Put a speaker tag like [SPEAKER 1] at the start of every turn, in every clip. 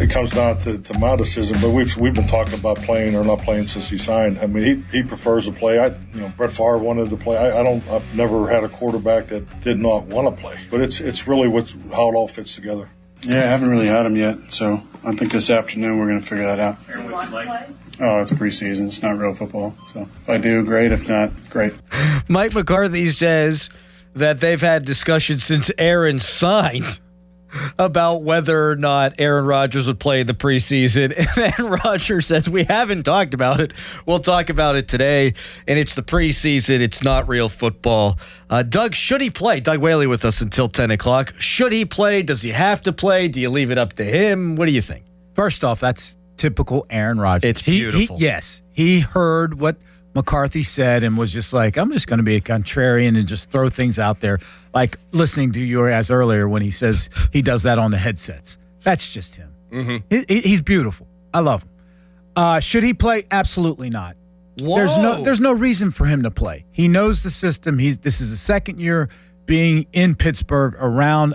[SPEAKER 1] it comes down to my decision. But we've been talking about playing or not playing since he signed. I mean, he prefers to play. Brett Favre wanted to play. I've never had a quarterback that did not want to play. But it's really how it all fits together.
[SPEAKER 2] Yeah, I haven't really had him yet, so I think this afternoon we're going to figure that out. Oh, it's preseason. It's not real football. So if I do, great. If not, great.
[SPEAKER 3] Mike McCarthy says that they've had discussions since Aaron signed about whether or not Aaron Rodgers would play in the preseason. And then Rodgers says, we haven't talked about it. We'll talk about it today. And it's the preseason. It's not real football. Doug, should he play? Doug Whaley with us until 10 o'clock. Should he play? Does he have to play? Do you leave it up to him? What do you think?
[SPEAKER 4] First off, that's typical Aaron Rodgers.
[SPEAKER 3] It's beautiful.
[SPEAKER 4] Yes. He heard what McCarthy said and was just like, I'm just going to be a contrarian and just throw things out there. Like listening to you as earlier when he says he does that on the headsets. That's just him. Mm-hmm. He's beautiful. I love him. Should he play? Absolutely not.
[SPEAKER 3] Whoa.
[SPEAKER 4] There's no reason for him to play. He knows the system. This is the second year being in Pittsburgh around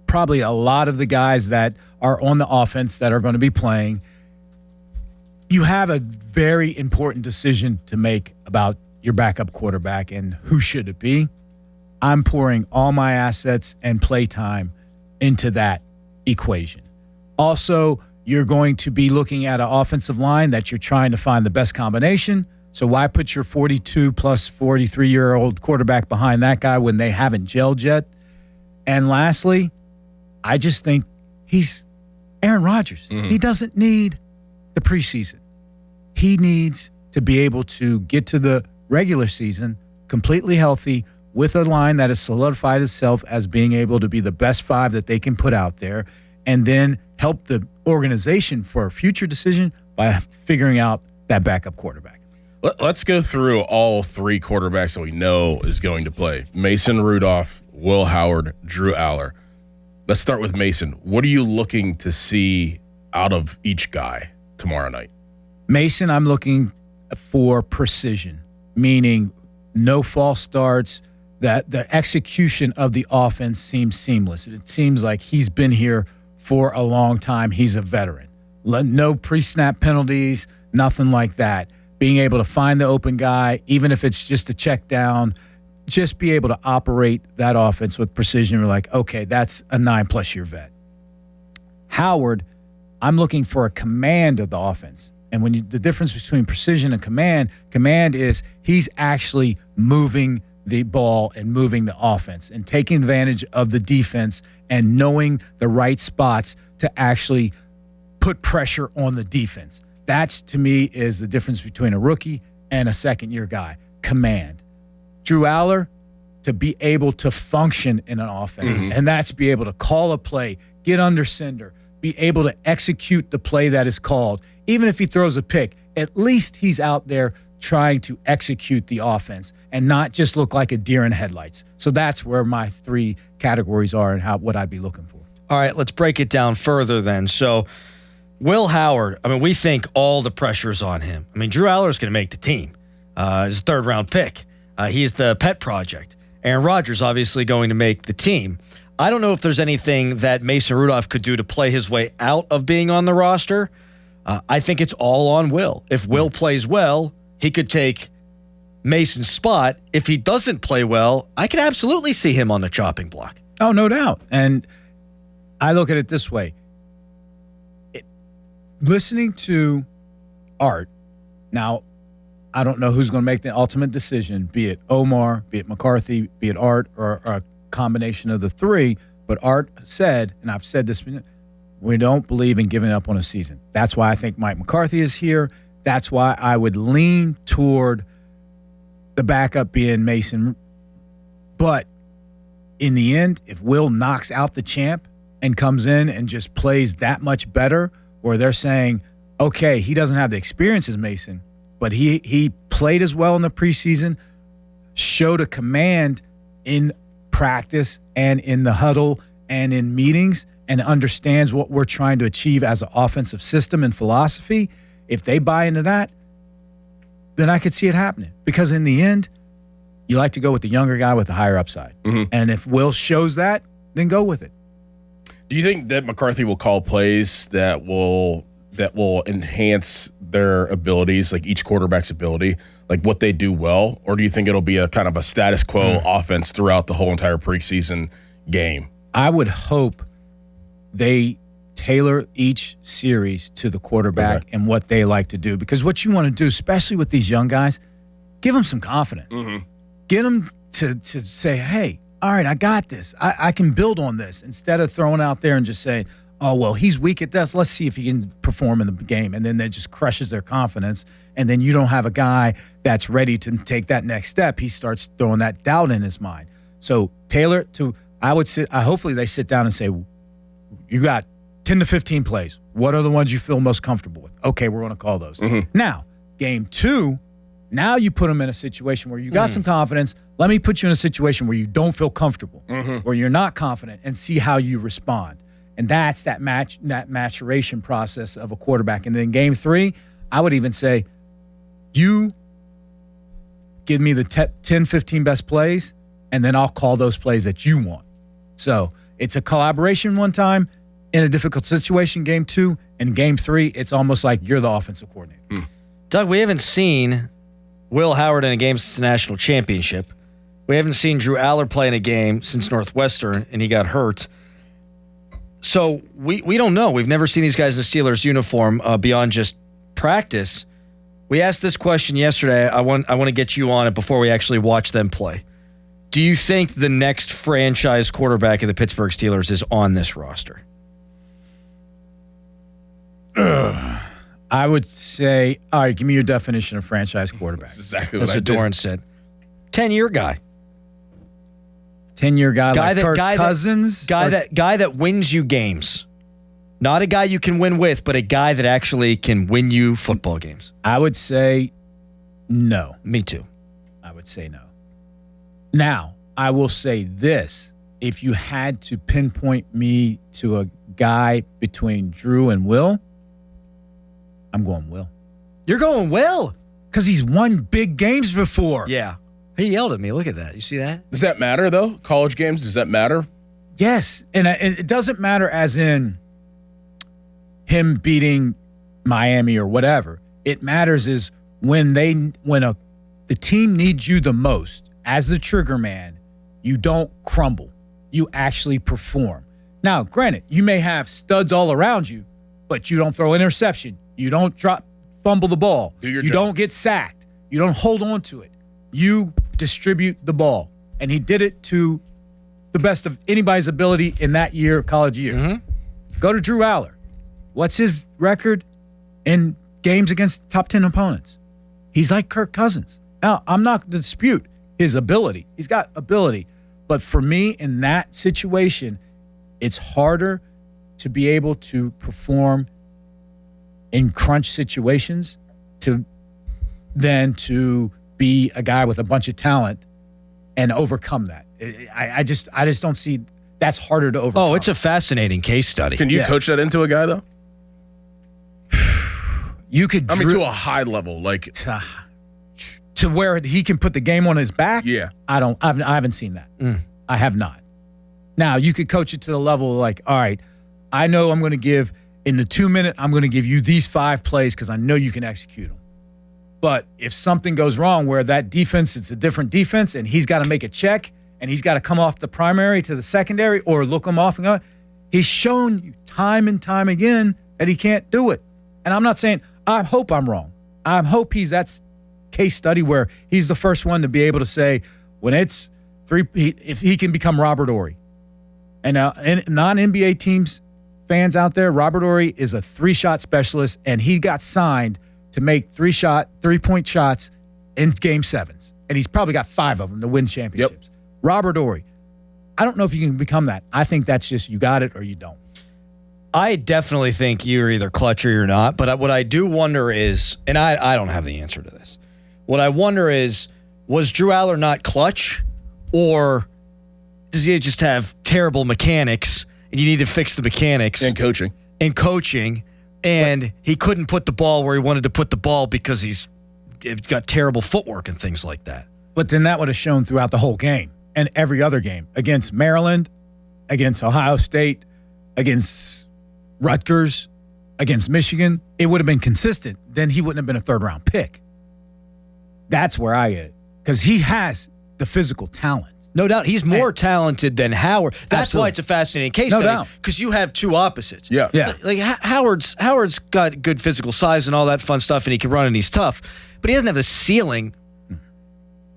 [SPEAKER 4] probably a lot of the guys that are on the offense that are going to be playing. You have a very important decision to make about your backup quarterback and who should it be. I'm pouring all my assets and play time into that equation. Also, you're going to be looking at an offensive line that you're trying to find the best combination. So why put your 42 plus 43-year-old quarterback behind that guy when they haven't gelled yet? And lastly, I just think he's Aaron Rodgers. Mm-hmm. He doesn't need the preseason. He needs to be able to get to the regular season completely healthy with a line that has solidified itself as being able to be the best five that they can put out there, and then help the organization for a future decision by figuring out that backup quarterback.
[SPEAKER 5] Let's go through all three quarterbacks that we know is going to play. Mason Rudolph, Will Howard, Drew Aller. Let's start with Mason. What are you looking to see out of each guy tomorrow night?
[SPEAKER 4] Mason, I'm looking for precision, meaning no false starts, that the execution of the offense seems seamless. It seems like he's been here for a long time. He's a veteran. No pre-snap penalties, nothing like that. Being able to find the open guy, even if it's just a check down, just be able to operate that offense with precision. We're like, okay, that's a 9+ year vet. Howard, I'm looking for a command of the offense. And the difference between precision and command is he's actually moving the ball and moving the offense and taking advantage of the defense and knowing the right spots to actually put pressure on the defense. That's, to me, is the difference between a rookie and a second-year guy. Command. Drew Aller, to be able to function in an offense, and that's be able to call a play, get under center, be able to execute the play that is called. Even if he throws a pick, at least he's out there trying to execute the offense and not just look like a deer in headlights. So that's where my three categories are and what I'd be looking for.
[SPEAKER 3] All right, let's break it down further then. So Will Howard, we think all the pressure's on him. Drew Aller's going to make the team. His third-round pick. He's the pet project. Aaron Rodgers obviously going to make the team. I don't know if there's anything that Mason Rudolph could do to play his way out of being on the roster. I think it's all on Will. If Will plays well, he could take Mason's spot. If he doesn't play well, I could absolutely see him on the chopping block.
[SPEAKER 4] Oh, no doubt. And I look at it this way. Listening to Art, now, I don't know who's going to make the ultimate decision, be it Omar, be it McCarthy, be it Art, or a combination of the three. But Art said, and I've said this, we don't believe in giving up on a season. That's why I think Mike McCarthy is here. That's why I would lean toward the backup being Mason. But in the end, if Will knocks out the champ and comes in and just plays that much better, where they're saying, okay, he doesn't have the experience as Mason, but he played as well in the preseason, showed a command in practice and in the huddle and in meetings, and understands what we're trying to achieve as an offensive system and philosophy. If they buy into that, then I could see it happening. Because in the end, you like to go with the younger guy with the higher upside. And if Will shows that, then go with it.
[SPEAKER 5] Do you think that McCarthy will call plays that will enhance their abilities, like each quarterback's ability, like what they do well, or do you think it'll be a kind of a status quo offense throughout the whole entire preseason game?
[SPEAKER 4] I would hope they tailor each series to the quarterback and what they like to do, because what you want to do, especially with these young guys, give them some confidence. Get them to say, hey, all right, I got this. I can build on this, instead of throwing out there and just saying, oh, well, he's weak at this. Let's see if he can perform in the game. And then that just crushes their confidence. And then you don't have a guy that's ready to take that next step. He starts throwing that doubt in his mind. So tailor it to, hopefully they sit down and say, you got 10 to 15 plays. What are the ones you feel most comfortable with? Okay, we're going to call those. Now, game 2, now you put them in a situation where you got some confidence. Let me put you in a situation where you don't feel comfortable, where you're not confident, and see how you respond. And that's that maturation process of a quarterback. And then game 3, I would even say, you give me the 10, 15 best plays, and then I'll call those plays that you want. So it's a collaboration one time in a difficult situation, game 2. And game 3, it's almost like you're the offensive coordinator.
[SPEAKER 3] Doug, we haven't seen Will Howard in a game since the national championship. We haven't seen Drew Aller play in a game since Northwestern, and he got hurt. So we don't know. We've never seen these guys in a Steelers uniform beyond just practice. We asked this question yesterday. I want to get you on it before we actually watch them play. Do you think the next franchise quarterback of the Pittsburgh Steelers is on this roster?
[SPEAKER 4] I would say, all right, give me your definition of franchise quarterback.
[SPEAKER 5] That's exactly
[SPEAKER 3] That's what Dorin said. 10-year guy.
[SPEAKER 4] 10-year guy like Kirk Cousins?
[SPEAKER 3] Guy that wins you games. Not a guy you can win with, but a guy that actually can win you football games.
[SPEAKER 4] I would say no.
[SPEAKER 3] Me too.
[SPEAKER 4] I would say no. Now, I will say this. If you had to pinpoint me to a guy between Drew and Will, I'm going Will.
[SPEAKER 3] You're going Will?
[SPEAKER 4] Because he's won big games before.
[SPEAKER 3] Yeah. He yelled at me. Look at that. You see that?
[SPEAKER 5] Does that matter, though? College games, does that matter?
[SPEAKER 4] Yes. And it doesn't matter as in him beating Miami or whatever. It matters is when the team needs you the most, as the trigger man, you don't crumble. You actually perform. Now, granted, you may have studs all around you, but you don't throw interception. You don't fumble the ball.
[SPEAKER 5] Do your
[SPEAKER 4] job. Don't get sacked. You don't hold on to it. You distribute the ball. And he did it to the best of anybody's ability in that year, college year. Go to Drew Aller. What's his record in games against top 10 opponents? He's like Kirk Cousins. Now, I'm not going to dispute his ability. He's got ability. But for me, in that situation, it's harder to be able to perform in crunch situations than to be a guy with a bunch of talent and overcome that. I just don't see that's harder to overcome.
[SPEAKER 3] Oh, it's a fascinating case study.
[SPEAKER 5] Can you coach that into a guy, though?
[SPEAKER 4] You could.
[SPEAKER 5] I mean, to a high level, like
[SPEAKER 4] to where he can put the game on his back.
[SPEAKER 5] Yeah,
[SPEAKER 4] I haven't seen that. I have not. Now you could coach it to the level like, all right, I know I'm going to give in the 2-minute. I'm going to give you these 5 plays because I know you can execute them. But if something goes wrong where that defense, it's a different defense, and he's got to make a check, and he's got to come off the primary to the secondary or look him off and go, he's shown you time and time again that he can't do it. And I'm not saying. I hope I'm wrong. I hope that's case study where he's the first one to be able to say when it's 3, if he can become Robert Ory. And now, non-NBA teams, fans out there, Robert Ory is a 3-shot specialist, and he got signed to make 3-point shots in game 7s. And he's probably got 5 of them to win championships. Yep. Robert Ory. I don't know if you can become that. I think that's just you got it or you don't.
[SPEAKER 3] I definitely think you're either clutch or you're not. But what I do wonder is, and I don't have the answer to this. What I wonder is, was Drew Aller not clutch, or does he just have terrible mechanics and you need to fix the mechanics
[SPEAKER 5] and coaching,
[SPEAKER 3] and he couldn't put the ball where he wanted to put the ball because he's got terrible footwork and things like that.
[SPEAKER 4] But then that would have shown throughout the whole game and every other game against Maryland, against Ohio State. against Rutgers, against Michigan, it would have been consistent. Then he wouldn't have been a third-round pick. That's where I get it. Because he has the physical talent.
[SPEAKER 3] No doubt. He's more talented than Howard. That's
[SPEAKER 4] Absolutely.
[SPEAKER 3] why it's a fascinating case
[SPEAKER 4] No
[SPEAKER 3] study.
[SPEAKER 4] doubt.
[SPEAKER 3] Because you have two opposites.
[SPEAKER 5] Yeah.
[SPEAKER 4] Yeah.
[SPEAKER 3] Like Howard's got good physical size and all that fun stuff, and he can run and he's tough, but he doesn't have the ceiling.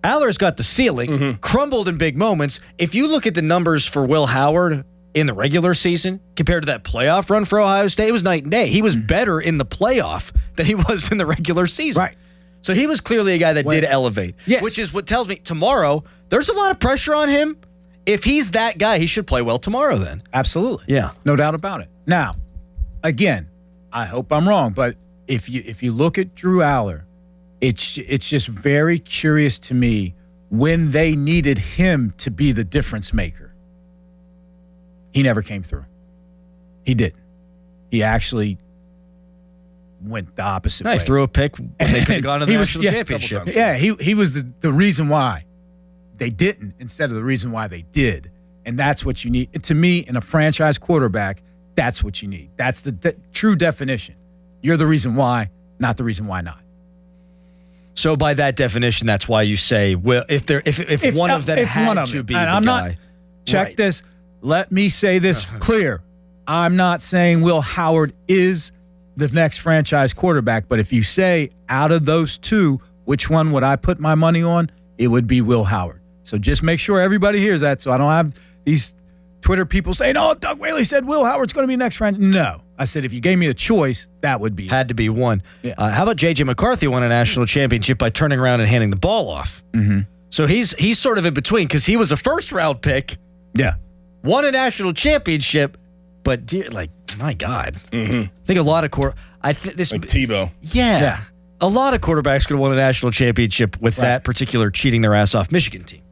[SPEAKER 3] Aller's got the ceiling, crumbled in big moments. If you look at the numbers for Will Howard in the regular season compared to that playoff run for Ohio State, it was night and day. He was better in the playoff than he was in the regular season.
[SPEAKER 4] Right.
[SPEAKER 3] So he was clearly a guy that did elevate,
[SPEAKER 4] Yes.
[SPEAKER 3] which is what tells me tomorrow there's a lot of pressure on him. If he's that guy, he should play well tomorrow then.
[SPEAKER 4] Absolutely.
[SPEAKER 3] Yeah.
[SPEAKER 4] No doubt about it. Now, again, I hope I'm wrong, but if you look at Drew Aller, it's just very curious to me when they needed him to be the difference maker. He never came through. He didn't. He actually went the opposite way.
[SPEAKER 3] He threw a pick when they could have gone to the
[SPEAKER 4] He was-
[SPEAKER 3] national
[SPEAKER 4] yeah,
[SPEAKER 3] championship.
[SPEAKER 4] Yeah, he was the reason why they didn't instead of the reason why they did. And that's what you need. To me, in a franchise quarterback, that's what you need. That's the true definition. You're the reason why, not the reason why not.
[SPEAKER 3] So by that definition, that's why you say, well, if one of them had to be the
[SPEAKER 4] and I'm
[SPEAKER 3] guy.
[SPEAKER 4] not, check
[SPEAKER 3] Right.
[SPEAKER 4] this. Let me say this clear. I'm not saying Will Howard is the next franchise quarterback, but if you say out of those two, which one would I put my money on? It would be Will Howard. So just make sure everybody hears that so I don't have these Twitter people saying, oh, Doug Whaley said Will Howard's going to be next franchise. No. I said if you gave me a choice, that would be it.
[SPEAKER 3] Had to be one.
[SPEAKER 4] Yeah.
[SPEAKER 3] How about J.J. McCarthy won a national championship by turning around and handing the ball off?
[SPEAKER 4] Mm-hmm.
[SPEAKER 3] So he's sort of in between because he was a first-round pick,
[SPEAKER 4] Yeah.
[SPEAKER 3] won a national championship, but my God, I think a lot of
[SPEAKER 5] Like Tebow.
[SPEAKER 3] Yeah. A lot of quarterbacks could have won a national championship with that particular cheating their ass off Michigan team.